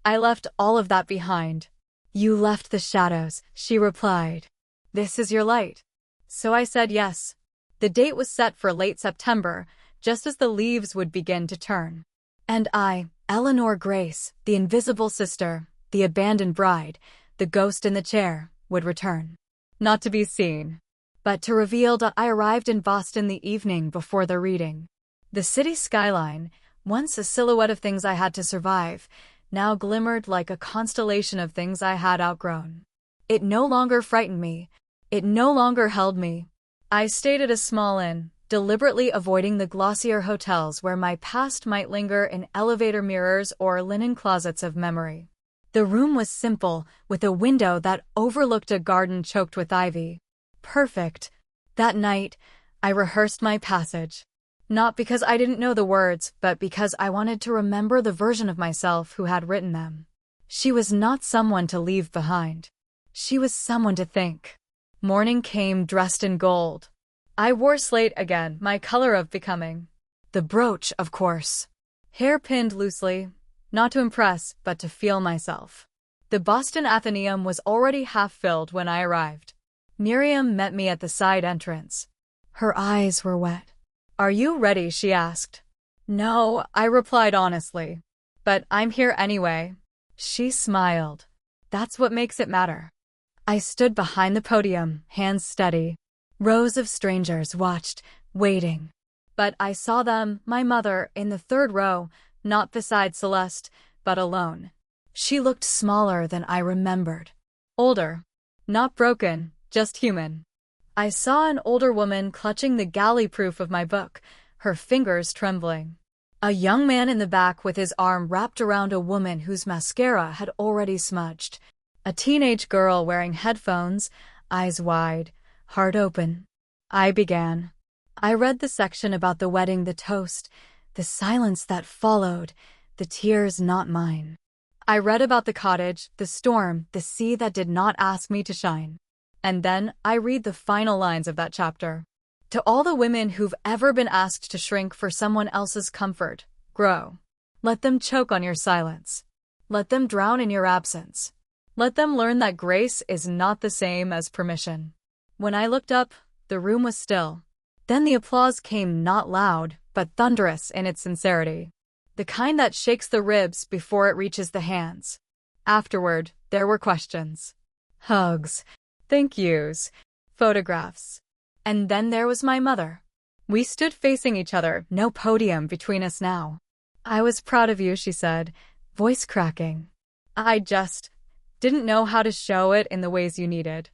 "I left all of that behind." "You left the shadows," she replied. "This is your light." So I said yes. The date was set for late September, just as the leaves would begin to turn. And I, Eleanor Grace, the invisible sister, the abandoned bride, the ghost in the chair, would return. Not to be seen, but to reveal that I arrived in Boston the evening before the reading. The city skyline, once a silhouette of things I had to survive, now glimmered like a constellation of things I had outgrown. It no longer frightened me. It no longer held me. I stayed at a small inn, deliberately avoiding the glossier hotels where my past might linger in elevator mirrors or linen closets of memory. The room was simple, with a window that overlooked a garden choked with ivy. Perfect. That night, I rehearsed my passage. Not because I didn't know the words, but because I wanted to remember the version of myself who had written them. She was not someone to leave behind. She was someone to think. Morning came dressed in gold. I wore slate again, my color of becoming. The brooch, of course. Hair pinned loosely, not to impress, but to feel myself. The Boston Athenaeum was already half filled when I arrived. Miriam met me at the side entrance. Her eyes were wet. "Are you ready?" she asked. "No," I replied honestly. "But I'm here anyway." She smiled. "That's what makes it matter." I stood behind the podium, hands steady. Rows of strangers watched, waiting. But I saw them, my mother, in the third row, not beside Celeste, but alone. She looked smaller than I remembered. Older. Not broken, just human. I saw an older woman clutching the galley proof of my book, her fingers trembling. A young man in the back with his arm wrapped around a woman whose mascara had already smudged. A teenage girl wearing headphones, eyes wide, heart open. I began. I read the section about the wedding, the toast, the silence that followed, the tears not mine. I read about the cottage, the storm, the sea that did not ask me to shine. And then I read the final lines of that chapter. To all the women who've ever been asked to shrink for someone else's comfort, grow. Let them choke on your silence. Let them drown in your absence. Let them learn that grace is not the same as permission. When I looked up, the room was still. Then the applause came, not loud, but thunderous in its sincerity. The kind that shakes the ribs before it reaches the hands. Afterward, there were questions. Hugs. Thank yous. Photographs. And then there was my mother. We stood facing each other, no podium between us now. "I was proud of you," she said, voice cracking. "I just didn't know how to show it in the ways you needed."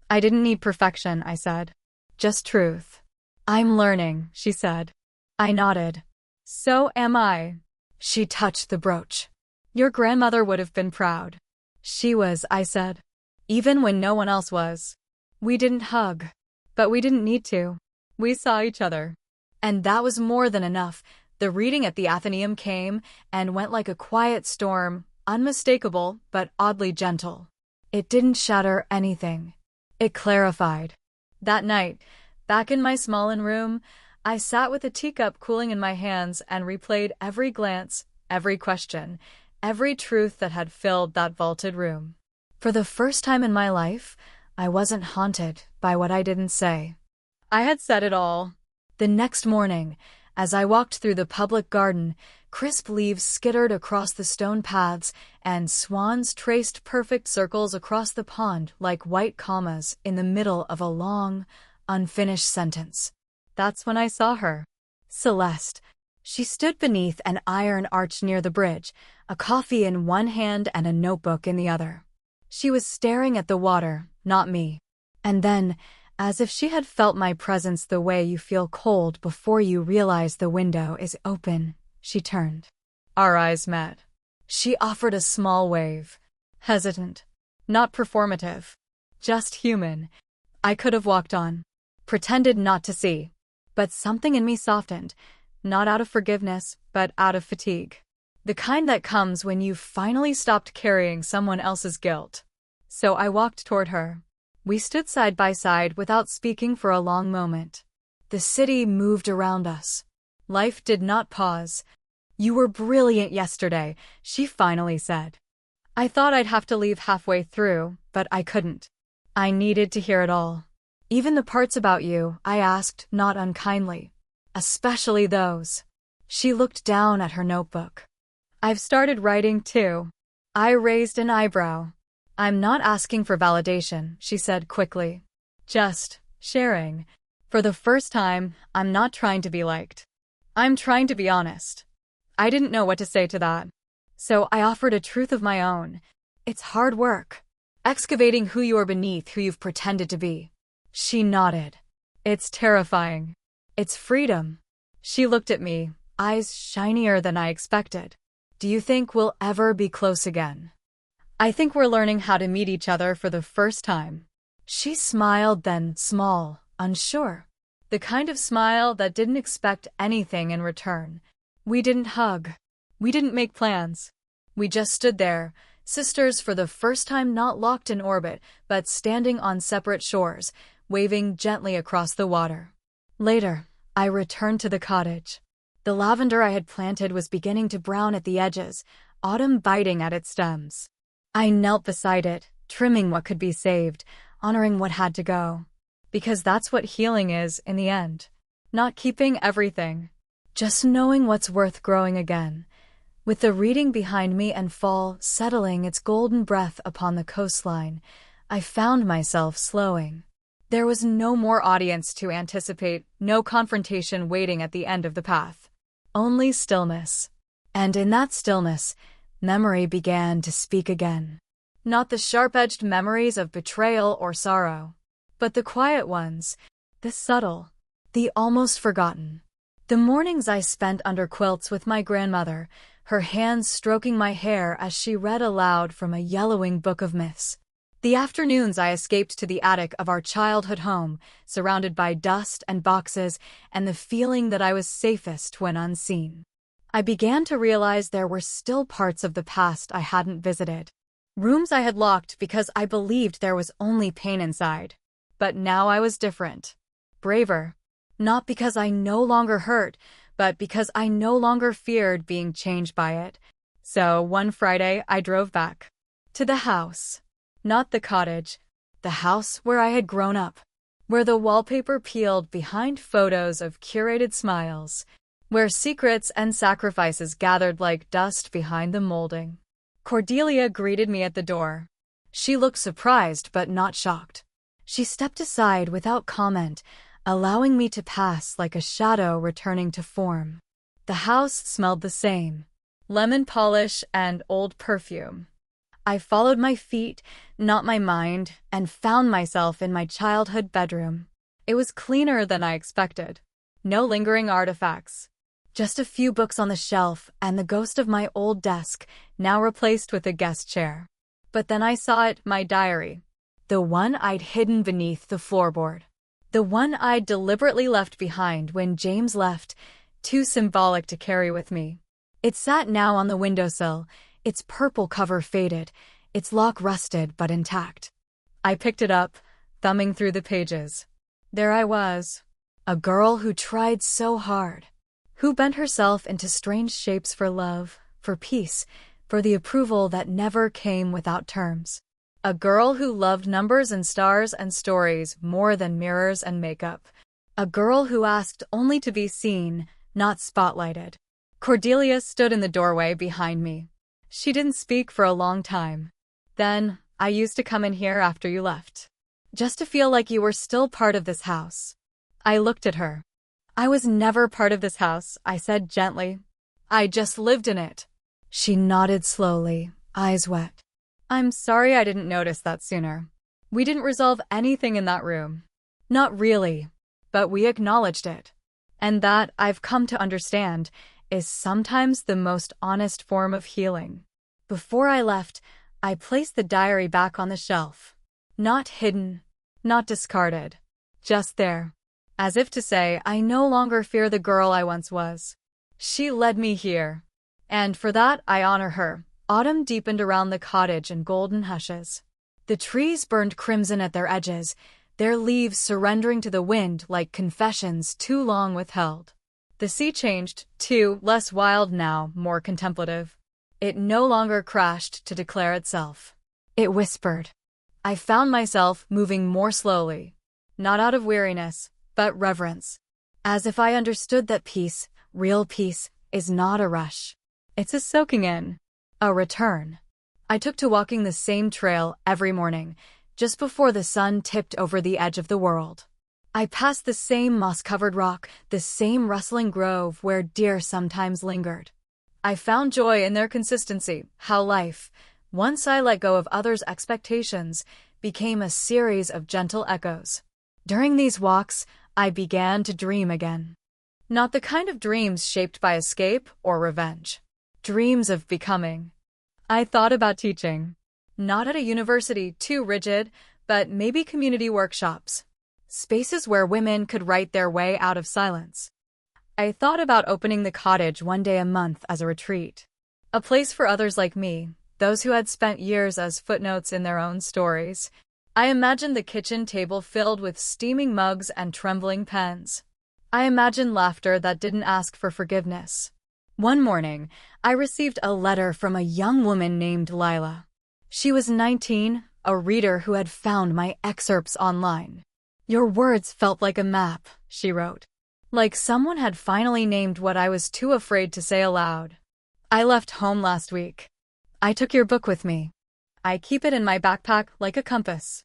"I didn't need perfection," I said. "Just truth." "I'm learning," she said. I nodded. "So am I." She touched the brooch. "Your grandmother would have been proud." "She was," I said. "Even when no one else was." We didn't hug. But we didn't need to. We saw each other. And that was more than enough. The reading at the Athenaeum came and went like a quiet storm, unmistakable but oddly gentle. It didn't shatter anything. It clarified. That night, back in my small inn room, I sat with a teacup cooling in my hands and replayed every glance, every question, every truth that had filled that vaulted room. For the first time in my life, I wasn't haunted by what I didn't say. I had said it all. The next morning, as I walked through the public garden, crisp leaves skittered across the stone paths, and swans traced perfect circles across the pond like white commas in the middle of a long, unfinished sentence. That's when I saw her. Celeste. She stood beneath an iron arch near the bridge, a coffee in one hand and a notebook in the other. She was staring at the water, not me. And then, as if she had felt my presence the way you feel cold before you realize the window is open, she turned. Our eyes met. She offered a small wave. Hesitant. Not performative. Just human. I could have walked on. Pretended not to see. But something in me softened, not out of forgiveness, but out of fatigue. The kind that comes when you've finally stopped carrying someone else's guilt. So I walked toward her. We stood side by side without speaking for a long moment. The city moved around us. Life did not pause. "You were brilliant yesterday," she finally said. I thought I'd have to leave halfway through, but I couldn't. I needed to hear it all. "Even the parts about you?" I asked, not unkindly. "Especially those." She looked down at her notebook. "I've started writing too." I raised an eyebrow. "I'm not asking for validation," she said quickly. "Just sharing. For the first time, I'm not trying to be liked. I'm trying to be honest." I didn't know what to say to that. So I offered a truth of my own. It's hard work. Excavating who you are beneath who you've pretended to be. She nodded. "It's terrifying. It's freedom." She looked at me, eyes shinier than I expected. "Do you think we'll ever be close again?" "I think we're learning how to meet each other for the first time." She smiled, then small, unsure. The kind of smile that didn't expect anything in return. We didn't hug. We didn't make plans. We just stood there, sisters for the first time, not locked in orbit, but standing on separate shores, waving gently across the water. Later, I returned to the cottage. The lavender I had planted was beginning to brown at the edges, autumn biting at its stems. I knelt beside it, trimming what could be saved, honoring what had to go. Because that's what healing is in the end. Not keeping everything. Just knowing what's worth growing again. With the reading behind me and fall settling its golden breath upon the coastline, I found myself slowing. There was no more audience to anticipate, no confrontation waiting at the end of the path. Only stillness. And in that stillness, memory began to speak again. Not the sharp-edged memories of betrayal or sorrow, but the quiet ones, the subtle, the almost forgotten. The mornings I spent under quilts with my grandmother, her hands stroking my hair as she read aloud from a yellowing book of myths. The afternoons I escaped to the attic of our childhood home, surrounded by dust and boxes and the feeling that I was safest when unseen. I began to realize there were still parts of the past I hadn't visited. Rooms I had locked because I believed there was only pain inside. But now I was different. Braver. Not because I no longer hurt, but because I no longer feared being changed by it. So one Friday I drove back. To the house. Not the cottage. The house where I had grown up. Where the wallpaper peeled behind photos of curated smiles. Where secrets and sacrifices gathered like dust behind the molding. Cordelia greeted me at the door. She looked surprised but not shocked. She stepped aside without comment, allowing me to pass like a shadow returning to form. The house smelled the same. Lemon polish and old perfume. I followed my feet, not my mind, and found myself in my childhood bedroom. It was cleaner than I expected. No lingering artifacts. Just a few books on the shelf and the ghost of my old desk, now replaced with a guest chair. But then I saw it, my diary. The one I'd hidden beneath the floorboard. The one I'd deliberately left behind when James left, too symbolic to carry with me. It sat now on the windowsill, its purple cover faded, its lock rusted but intact. I picked it up, thumbing through the pages. There I was, a girl who tried so hard, who bent herself into strange shapes for love, for peace, for the approval that never came without terms. A girl who loved numbers and stars and stories more than mirrors and makeup. A girl who asked only to be seen, not spotlighted. Cordelia stood in the doorway behind me. She didn't speak for a long time. Then, I used to come in here after you left. Just to feel like you were still part of this house. I looked at her. I was never part of this house, I said gently. I just lived in it. She nodded slowly, eyes wet. I'm sorry I didn't notice that sooner. We didn't resolve anything in that room. Not really. But we acknowledged it. And that, I've come to understand, is sometimes the most honest form of healing. Before I left, I placed the diary back on the shelf. Not hidden, not discarded. Just there. As if to say, I no longer fear the girl I once was. She led me here. And for that, I honor her. Autumn deepened around the cottage in golden hushes. The trees burned crimson at their edges, their leaves surrendering to the wind like confessions too long withheld. The sea changed, too, less wild now, more contemplative. It no longer crashed to declare itself. It whispered. I found myself moving more slowly, not out of weariness, but reverence. As if I understood that peace, real peace, is not a rush. It's a soaking in. A return. I took to walking the same trail every morning, just before the sun tipped over the edge of the world. I passed the same moss-covered rock, the same rustling grove where deer sometimes lingered. I found joy in their consistency, how life, once I let go of others' expectations, became a series of gentle echoes. During these walks, I began to dream again. Not the kind of dreams shaped by escape or revenge. Dreams of becoming. I thought about teaching. Not at a university too rigid, but maybe community workshops. Spaces where women could write their way out of silence. I thought about opening the cottage one day a month as a retreat. A place for others like me, those who had spent years as footnotes in their own stories. I imagined the kitchen table filled with steaming mugs and trembling pens. I imagined laughter that didn't ask for forgiveness. One morning, I received a letter from a young woman named Lila. She was 19, a reader who had found my excerpts online. Your words felt like a map, she wrote. Like someone had finally named what I was too afraid to say aloud. I left home last week. I took your book with me. I keep it in my backpack like a compass.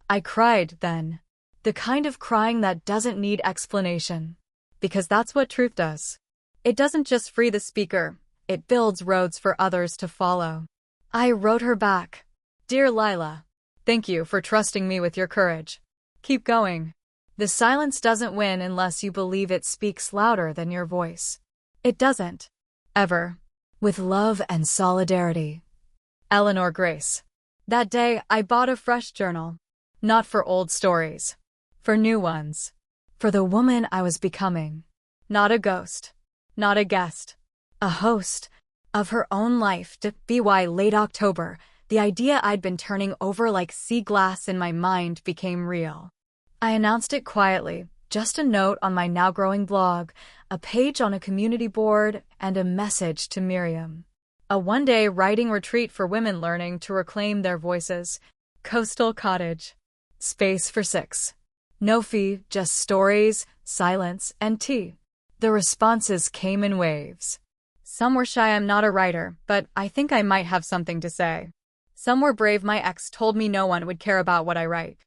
I cried then. The kind of crying that doesn't need explanation. Because that's what truth does. It doesn't just free the speaker, it builds roads for others to follow. I wrote her back. Dear Lila, thank you for trusting me with your courage. Keep going. The silence doesn't win unless you believe it speaks louder than your voice. It doesn't. Ever. With love and solidarity. Eleanor Grace. That day, I bought a fresh journal. Not for old stories. For new ones. For the woman I was becoming. Not a ghost. Not a guest. A host. Of her own life. By late October, the idea I'd been turning over like sea glass in my mind became real. I announced it quietly, just a note on my now-growing blog, a page on a community board, and a message to Miriam. A one-day writing retreat for women learning to reclaim their voices. Coastal cottage. Space for 6. No fee, just stories, silence, and tea. The responses came in waves. Some were shy I'm not a writer, but I think I might have something to say. Some were brave my ex told me no one would care about what I write.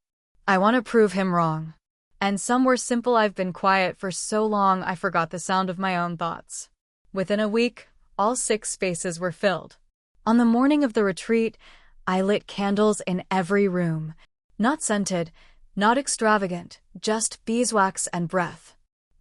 I want to prove him wrong. And some were simple I've been quiet for so long I forgot the sound of my own thoughts. Within a week, all 6 spaces were filled. On the morning of the retreat, I lit candles in every room. Not scented, not extravagant, just beeswax and breath.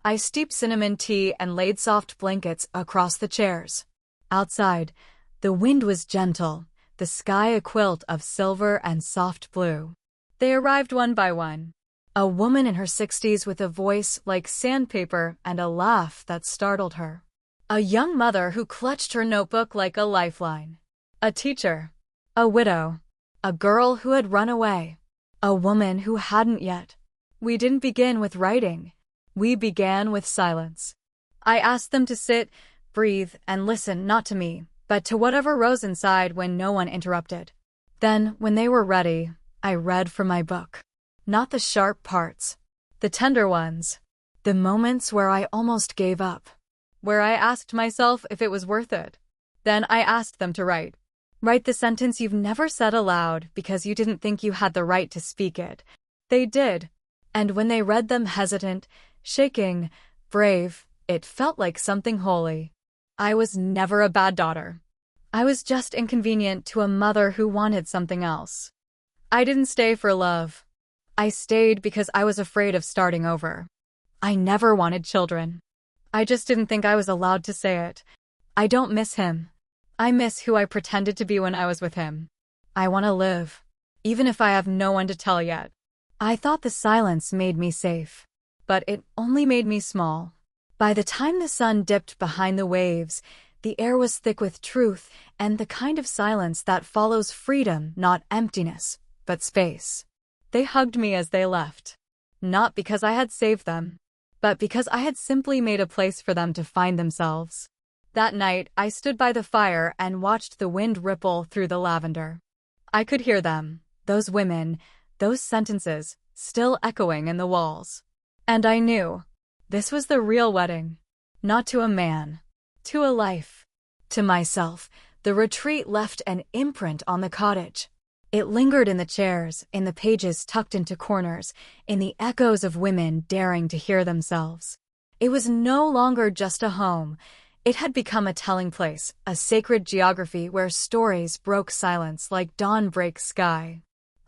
I steeped cinnamon tea and laid soft blankets across the chairs. Outside, the wind was gentle, the sky a quilt of silver and soft blue. They arrived one by one. A woman in her 60s with a voice like sandpaper and a laugh that startled her. A young mother who clutched her notebook like a lifeline. A teacher. A widow. A girl who had run away. A woman who hadn't yet. We didn't begin with writing. We began with silence. I asked them to sit, breathe, and listen not to me, but to whatever rose inside when no one interrupted. Then, when they were ready, I read from my book. Not the sharp parts. The tender ones. The moments where I almost gave up. Where I asked myself if it was worth it. Then I asked them to write. Write the sentence you've never said aloud because you didn't think you had the right to speak it. They did. And when they read them hesitant, shaking, brave, it felt like something holy. I was never a bad daughter. I was just inconvenient to a mother who wanted something else. I didn't stay for love. I stayed because I was afraid of starting over. I never wanted children. I just didn't think I was allowed to say it. I don't miss him. I miss who I pretended to be when I was with him. I want to live. even if I have no one to tell yet. I thought the silence made me safe, but it only made me small. By the time the sun dipped behind the waves, the air was thick with truth and the kind of silence that follows freedom, not emptiness, but space. They hugged me as they left. Not because I had saved them, but because I had simply made a place for them to find themselves. That night, I stood by the fire and watched the wind ripple through the lavender. I could hear them, those women, those sentences, still echoing in the walls. And I knew, this was the real wedding. Not to a man, to a life. To myself, the retreat left an imprint on the cottage. It lingered in the chairs, in the pages tucked into corners, in the echoes of women daring to hear themselves. It was no longer just a home. It had become a telling place, a sacred geography where stories broke silence like dawn breaks sky.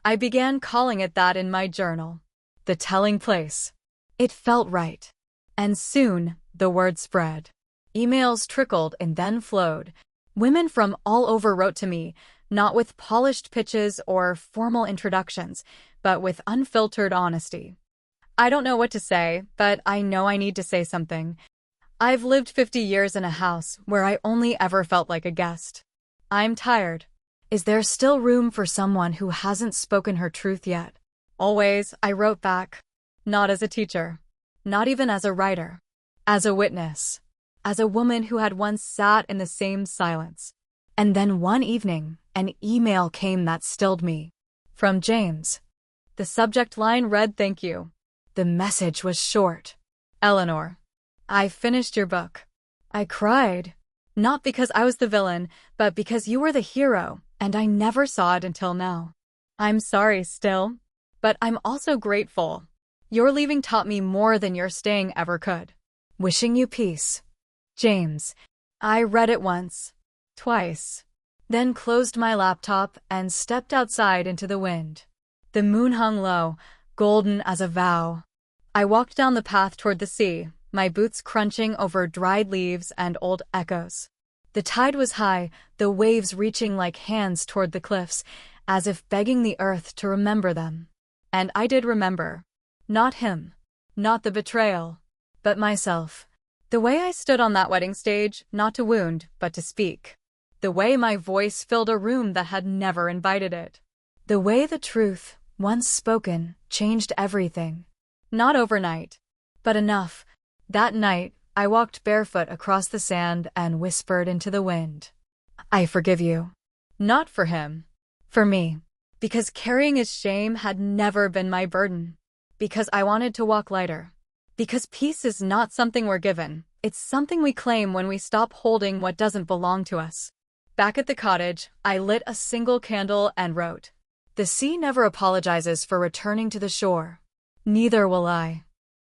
I began calling it that in my journal. The telling place. It felt right. And soon, the word spread. Emails trickled and then flowed. Women from all over wrote to me, not with polished pitches or formal introductions, but with unfiltered honesty. I don't know what to say, but I know I need to say something. I've lived 50 years in a house where I only ever felt like a guest. I'm tired. Is there still room for someone who hasn't spoken her truth yet? Always, I wrote back. Not as a teacher. Not even as a writer. As a witness. As a woman who had once sat in the same silence. And then one evening, an email came that stilled me. From James. The subject line read, "Thank you." The message was short. "Eleanor, I finished your book." I cried. Not because I was the villain, but because you were the hero, and I never saw it until now. I'm sorry still, but I'm also grateful. Your leaving taught me more than your staying ever could. Wishing you peace. James. I read it once, twice, then closed my laptop and stepped outside into the wind. The moon hung low, golden as a vow. I walked down the path toward the sea, my boots crunching over dried leaves and old echoes. The tide was high, the waves reaching like hands toward the cliffs, as if begging the earth to remember them. And I did remember. Not him. Not the betrayal. But myself. The way I stood on that wedding stage, not to wound, but to speak. The way my voice filled a room that had never invited it. The way the truth, once spoken, changed everything. Not overnight, but enough. That night, I walked barefoot across the sand and whispered into the wind. I forgive you. Not for him. For me. Because carrying his shame had never been my burden. Because I wanted to walk lighter. Because peace is not something we're given. It's something we claim when we stop holding what doesn't belong to us. Back at the cottage, I lit a single candle and wrote, "The sea never apologizes for returning to the shore. Neither will I."